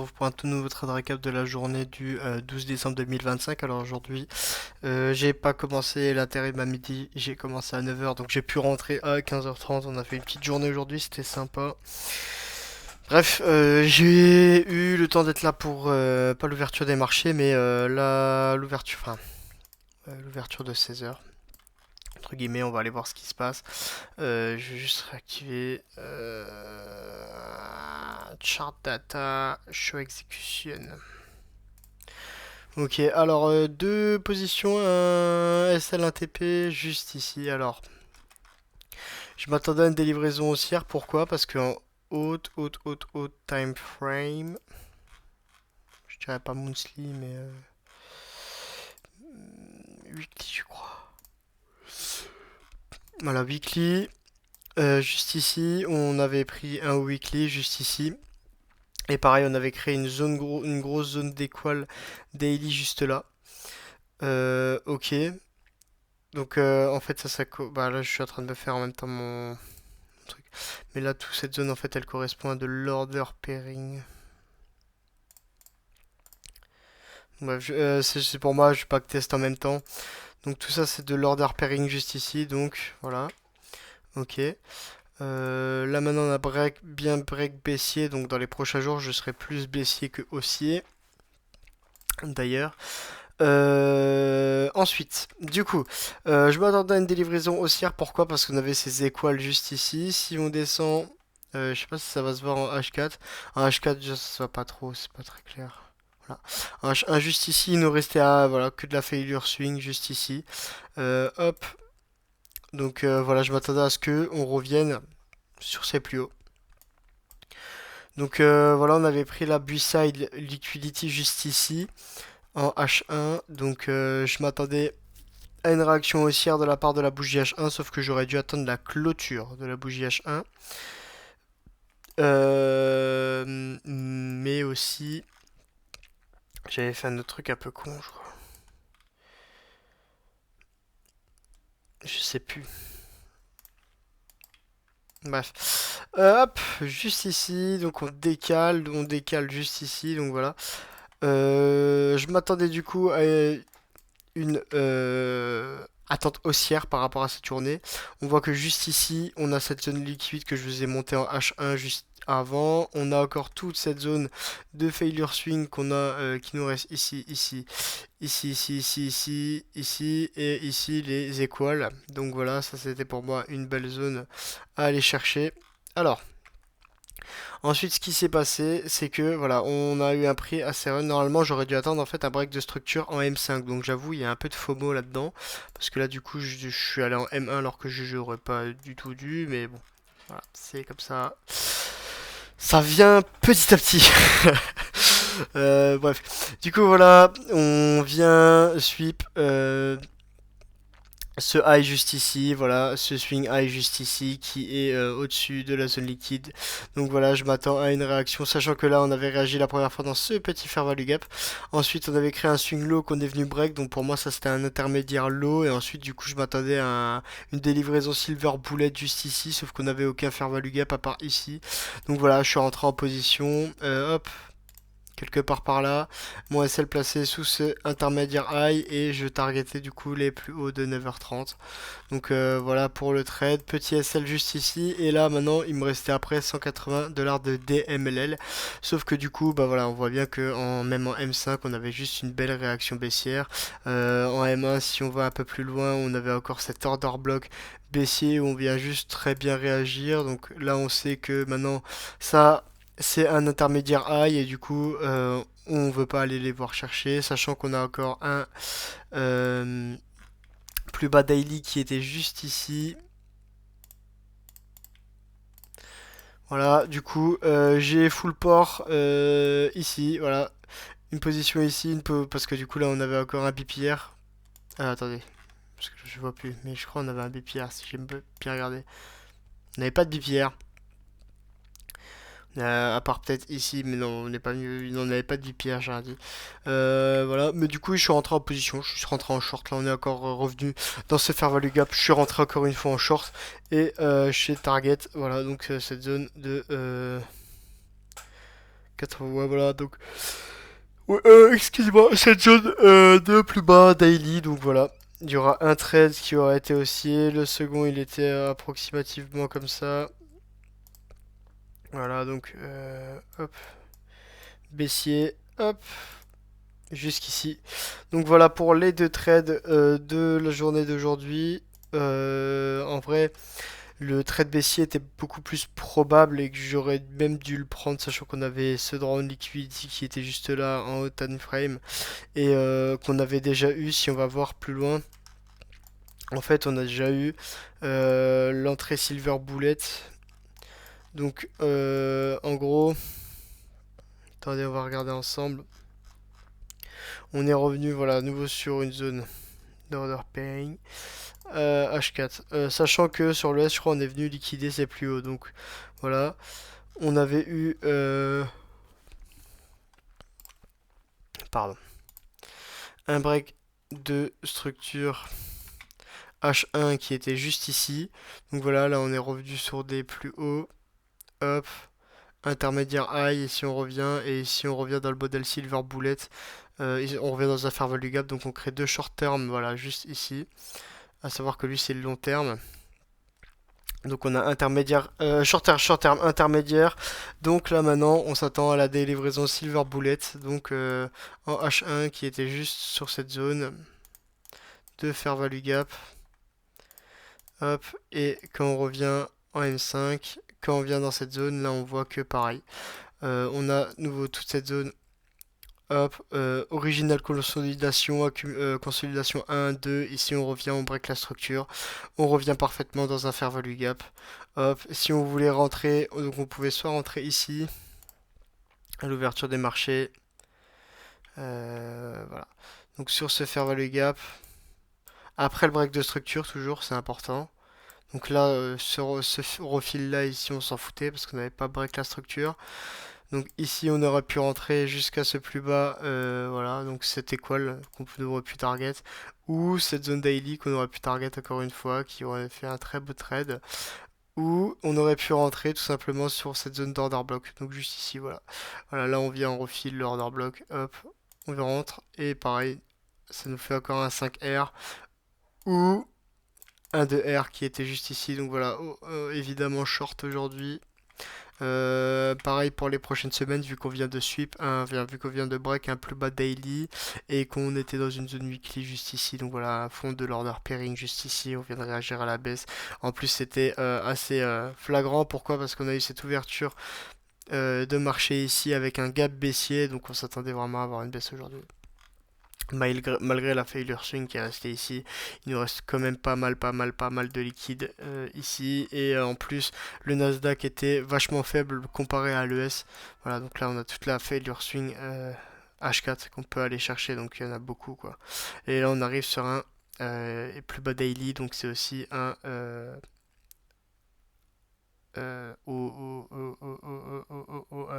retrouve pour un tout nouveau trade récap de la journée du 12 décembre 2025. Alors aujourd'hui, j'ai pas commencé l'intérim à midi, j'ai commencé à 9h, donc j'ai pu rentrer à 15h30. On a fait une petite journée aujourd'hui, c'était sympa. Bref, j'ai eu le temps d'être là pour pas l'ouverture des marchés, mais l'ouverture de 16h. Entre guillemets, on va aller voir ce qui se passe. Je vais juste réactiver Chart Data, Show Execution. Ok, alors deux positions, un SL, un TP, juste ici. Alors, je m'attendais à une délivraison haussière. Pourquoi? Parce qu'en haute time frame, je dirais pas monthly, mais weekly, je crois. Voilà, weekly. Juste ici, on avait pris un weekly, juste ici. Et pareil, on avait créé une grosse zone d'équal daily juste là. Ok. Donc en fait, bah là, je suis en train de me faire en même temps mon truc. Mais là, toute cette zone, en fait, elle correspond à de l'order pairing. Bref, c'est pour moi, je backtest en même temps. Donc tout ça, c'est de l'order pairing juste ici. Donc voilà. Ok. Là maintenant, on a bien break baissier. Donc dans les prochains jours, je serai plus baissier que haussier. D'ailleurs. Ensuite, du coup, je m'attendais à une délivraison haussière. Pourquoi? Parce qu'on avait ces équales juste ici. Si on descend, je sais pas si ça va se voir en H4. En H4, déjà, ça se voit pas trop, c'est pas très clair. Voilà. En H1 juste ici, il nous restait voilà, que de la failure swing juste ici. Hop. Donc voilà, je m'attendais à ce que on revienne sur ces plus hauts. Donc voilà, on avait pris la Buy-side liquidity juste ici en H1. Donc je m'attendais à une réaction haussière de la part de la bougie H1, sauf que j'aurais dû attendre la clôture de la bougie H1. Mais aussi, j'avais fait un autre truc un peu con, je crois. Je sais plus. Bref. Hop, juste ici, donc on décale juste ici, donc voilà. Je m'attendais du coup à une attente haussière par rapport à cette journée. On voit que juste ici, on a cette zone liquide que je vous ai montée en H1 juste avant. On a encore toute cette zone de failure swing qu'on a qui nous reste ici et ici les équales. Donc voilà, ça c'était pour moi une belle zone à aller chercher. Alors, ensuite, ce qui s'est passé, c'est que voilà, on a eu un prix assez run. Normalement, j'aurais dû attendre en fait un break de structure en M5. Donc j'avoue, il y a un peu de FOMO là-dedans. Parce que là, du coup, je suis allé en M1 alors que je n'aurais pas du tout dû. Mais bon, voilà, c'est comme ça. Ça vient petit à petit. Bref. Du coup, voilà, on vient sweep ce high juste ici, voilà, ce swing high juste ici qui est au-dessus de la zone liquide. Donc voilà, je m'attends à une réaction, sachant que là on avait réagi la première fois dans ce petit fair value gap. Ensuite on avait créé un swing low qu'on est venu break, donc pour moi ça c'était un intermédiaire low. Et ensuite du coup je m'attendais à une délivraison silver bullet juste ici, sauf qu'on n'avait aucun fair value gap à part ici. Donc voilà, je suis rentré en position, hop, quelque part par là, mon SL placé sous ce intermédiaire high et je targetais du coup les plus hauts de 9h30. Donc voilà pour le trade, petit SL juste ici et là maintenant il me restait après 180$ de DMLL, sauf que du coup bah voilà, on voit bien que même en M5 on avait juste une belle réaction baissière. En M1 si on va un peu plus loin on avait encore cet order block baissier où on vient juste très bien réagir. Donc là on sait que maintenant ça c'est un intermédiaire high et du coup on veut pas aller les voir chercher, sachant qu'on a encore un euh, plus bas daily qui était juste ici. Voilà, du coup j'ai full port ici, voilà, une position ici, parce que du coup là on avait encore un BPR. Attendez, parce que je vois plus, mais je crois qu'on avait un BPR si j'ai bien regardé. On n'avait pas de BPR. À part peut-être ici, mais non, on n'est pas mieux, on n'avait pas de VPR, j'ai rien dit. Voilà, mais du coup, je suis rentré en position, je suis rentré en short. Là, on est encore revenu dans ce fair value gap. Je suis rentré encore une fois en short et chez Target, voilà, donc cette zone de Ouais, voilà, donc... Ouais, excusez-moi, cette zone de plus bas, daily, donc voilà. Il y aura un trade qui aura été haussier, le second il était approximativement comme ça. Voilà, donc hop, baissier, hop, jusqu'ici. Donc voilà pour les deux trades de la journée d'aujourd'hui. En vrai, le trade baissier était beaucoup plus probable et que j'aurais même dû le prendre, sachant qu'on avait ce Drawn Liquidity qui était juste là en haut time frame et qu'on avait déjà eu. Si on va voir plus loin, en fait, on a déjà eu l'entrée Silver Bullet. Donc, en gros, attendez, on va regarder ensemble. On est revenu, voilà, à nouveau sur une zone d'order pairing. H4. Sachant que sur le S, je crois, on est venu liquider ses plus hauts. Donc, voilà. On avait eu... pardon. Un break de structure H1 qui était juste ici. Donc voilà, là, on est revenu sur des plus hauts. Hop. Intermédiaire high, ici on revient, et ici on revient dans le modèle Silver Bullet, on revient dans un fair value gap, donc on crée deux short term, voilà, juste ici, à savoir que lui c'est le long terme, donc on a intermédiaire, short term, intermédiaire, donc là maintenant on s'attend à la délivraison Silver Bullet, donc en H1 qui était juste sur cette zone de fair value gap, hop, et quand on revient en M5, quand on vient dans cette zone, là on voit que pareil, on a nouveau toute cette zone. Hop, original consolidation, consolidation 1, 2, ici on revient, on break la structure, on revient parfaitement dans un fair value gap. Hop, si on voulait rentrer, donc on pouvait soit rentrer ici, à l'ouverture des marchés, voilà. Donc sur ce fair value gap, après le break de structure toujours, c'est important. Donc là, ce refil là, ici on s'en foutait parce qu'on n'avait pas break la structure. Donc ici on aurait pu rentrer jusqu'à ce plus bas, voilà, donc cette étoile qu'on aurait pu target, ou cette zone daily qu'on aurait pu target encore une fois, qui aurait fait un très beau trade, ou on aurait pu rentrer tout simplement sur cette zone d'order block, donc juste ici, voilà. Voilà, là on vient, on refile l'order block, hop, on rentre, et pareil, ça nous fait encore un 5R, ou un 2R qui était juste ici, donc voilà, évidemment short aujourd'hui. Pareil pour les prochaines semaines, vu qu'on vient de sweep, vu qu'on vient de break un plus bas daily et qu'on était dans une zone weekly juste ici. Donc voilà, un fond de l'order pairing juste ici. On vient de réagir à la baisse. En plus, c'était assez flagrant. Pourquoi? Parce qu'on a eu cette ouverture de marché ici avec un gap baissier. Donc on s'attendait vraiment à avoir une baisse aujourd'hui. Malgré la failure swing qui est restée ici, il nous reste quand même pas mal de liquide ici. Et en plus, le Nasdaq était vachement faible comparé à l'ES. Voilà, donc là on a toute la failure swing H4 qu'on peut aller chercher, donc il y en a beaucoup quoi. Et là on arrive sur un plus bas daily, donc c'est aussi un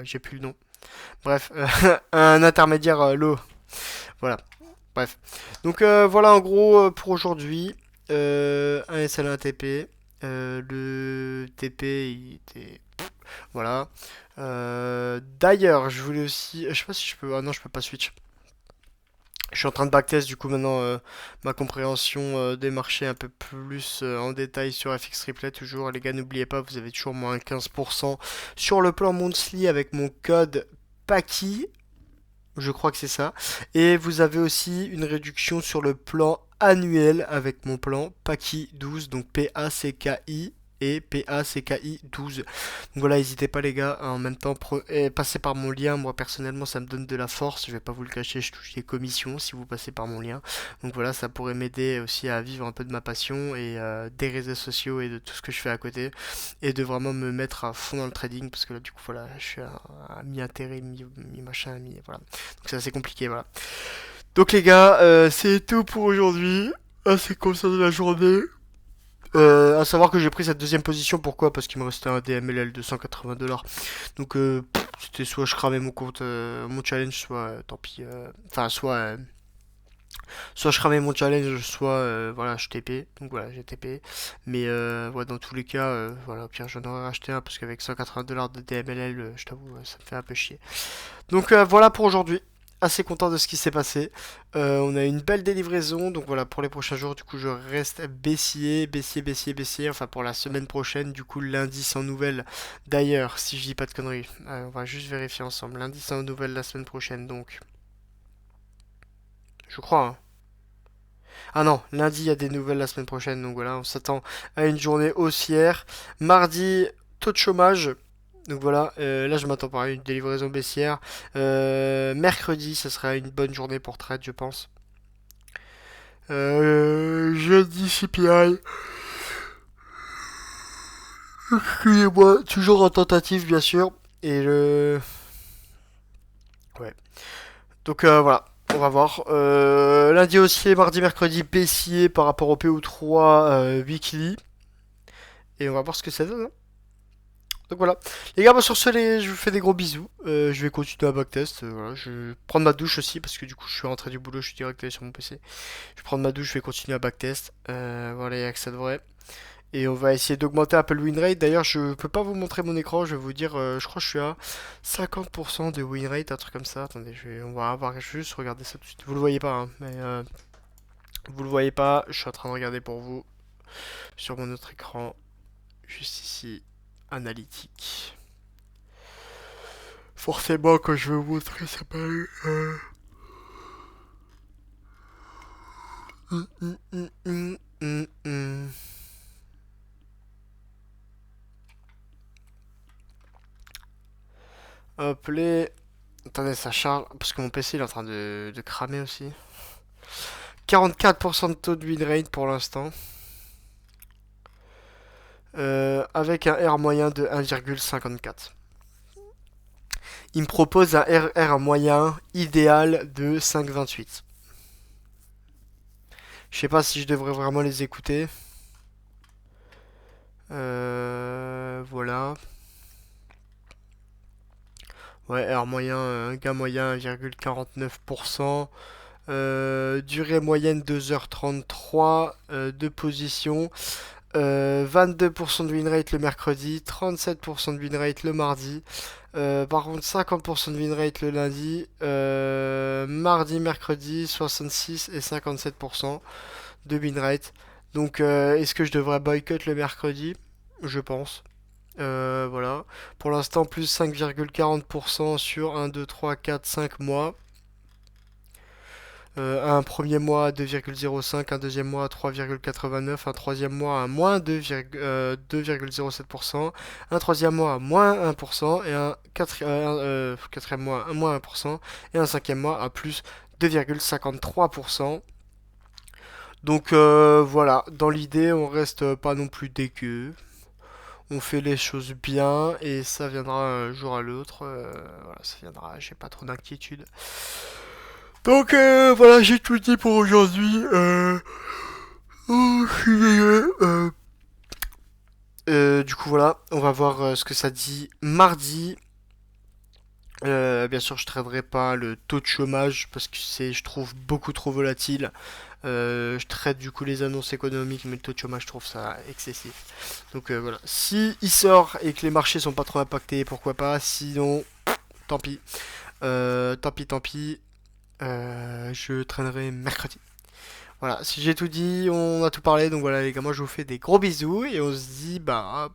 j'ai plus le nom. Bref, un intermédiaire low. Voilà. Bref. Donc voilà en gros pour aujourd'hui. Un SL, un TP. Le TP il était... Voilà. D'ailleurs, je voulais aussi... Je sais pas si je peux... Ah non, je peux pas switch. Je suis en train de backtest du coup maintenant ma compréhension des marchés un peu plus en détail sur FX Triplet toujours. Les gars, n'oubliez pas, vous avez toujours moins 15% sur le plan monthly avec mon code PAKI. Je crois que c'est ça. Et vous avez aussi une réduction sur le plan annuel avec mon plan PACI 12, donc PACKI et PACKI 12. Donc voilà, n'hésitez pas les gars, en même temps, passez par mon lien. Moi personnellement, ça me donne de la force. Je vais pas vous le cacher, je touche des commissions si vous passez par mon lien. Donc voilà, ça pourrait m'aider aussi à vivre un peu de ma passion et des réseaux sociaux et de tout ce que je fais à côté. Et de vraiment me mettre à fond dans le trading parce que là, du coup, voilà, je suis à mi-intérêt, mi-machin, voilà. Donc c'est assez compliqué, voilà. Donc les gars, c'est tout pour aujourd'hui. Assez comme ça de la journée. À savoir que j'ai pris cette deuxième position, pourquoi? Parce qu'il me restait un DMLL de 180$. Donc c'était soit je cramais mon compte, mon challenge, soit tant pis. Enfin, soit Soit je cramais mon challenge, soit voilà, je TP. Donc voilà, j'ai TP. Mais ouais, dans tous les cas, voilà, au pire, j'en aurais racheté un parce qu'avec 180 $ de DMLL, je t'avoue, ça me fait un peu chier. Donc voilà pour aujourd'hui. Assez content de ce qui s'est passé. On a une belle délivraison. Donc voilà, pour les prochains jours, du coup, je reste baissier, baissier, baissier, baissier. Enfin, pour la semaine prochaine, du coup, lundi sans nouvelles. D'ailleurs, si je dis pas de conneries, on va juste vérifier ensemble. Lundi sans nouvelles la semaine prochaine, donc. Je crois, hein. Ah non, lundi il y a des nouvelles la semaine prochaine, donc voilà, on s'attend à une journée haussière. Mardi, taux de chômage. Donc voilà, là je m'attends pas à une délivraison baissière. Mercredi, ça sera une bonne journée pour trade, je pense. Jeudi, CPI. Excusez-moi, toujours en tentative, bien sûr. Et le. Ouais. Donc voilà, on va voir. Lundi haussier, mardi, mercredi baissier par rapport au PO3 weekly. Et on va voir ce que ça donne, hein. Donc voilà. Les gars, bah sur ce, je vous fais des gros bisous. Je vais continuer à backtest. Voilà. Je vais prendre ma douche aussi parce que du coup, je suis rentré du boulot, je suis direct allé sur mon PC. Je vais prendre ma douche, je vais continuer à backtest. Voilà, il y a que ça devrait. Et on va essayer d'augmenter un peu le win rate. D'ailleurs, je peux pas vous montrer mon écran. Je vais vous dire, je crois que je suis à 50% de win rate, un truc comme ça. Attendez, on va avoir juste regarder ça tout de suite. Vous le voyez pas, hein, mais vous le voyez pas. Je suis en train de regarder pour vous sur mon autre écran, juste ici, analytique. Forcément, quand je vais vous montrer, ça paraît. Hum, hum, hum, hum, hum. Hop, les. Attendez, ça charge. Parce que mon PC il est en train de cramer aussi. 44% de taux de win rate pour l'instant. Avec un R moyen de 1,54. Il me propose un RR moyen idéal de 5,28. Je sais pas si je devrais vraiment les écouter. Voilà. Ouais, R moyen, gain moyen 1,49%. Durée moyenne 2h33 de position. 22% de win rate le mercredi, 37% de win rate le mardi. Par contre, 50% de win rate le lundi. Mardi, mercredi, 66 et 57% de win rate. Donc, est-ce que je devrais boycott le mercredi? Je pense. Voilà. Pour l'instant, plus 5,40% sur 1, 2, 3, 4, 5 mois. Un premier mois à 2,05, un deuxième mois à 3,89, un troisième mois à moins 2,07%, un troisième mois à moins 1%, et un quatrième mois à moins 1%, et un cinquième mois à plus 2,53%. Donc voilà, dans l'idée, on reste pas non plus dégueu. On fait les choses bien et ça viendra un jour à l'autre. Voilà, ça viendra, j'ai pas trop d'inquiétude. Donc voilà, j'ai tout dit pour aujourd'hui. Oh, je suis désolé. Du coup voilà, on va voir ce que ça dit mardi. Bien sûr, je traderai pas le taux de chômage parce que c'est, je trouve, beaucoup trop volatile. Je traite du coup les annonces économiques, mais le taux de chômage, je trouve ça excessif. Donc voilà, si il sort et que les marchés sont pas trop impactés, pourquoi pas. Sinon, tant pis. Tant pis, tant pis. Je traînerai mercredi. Voilà, si j'ai tout dit, on a tout parlé. Donc voilà les gars, moi je vous fais des gros bisous et on se dit bah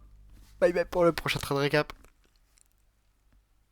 bye bye pour le prochain trade récap.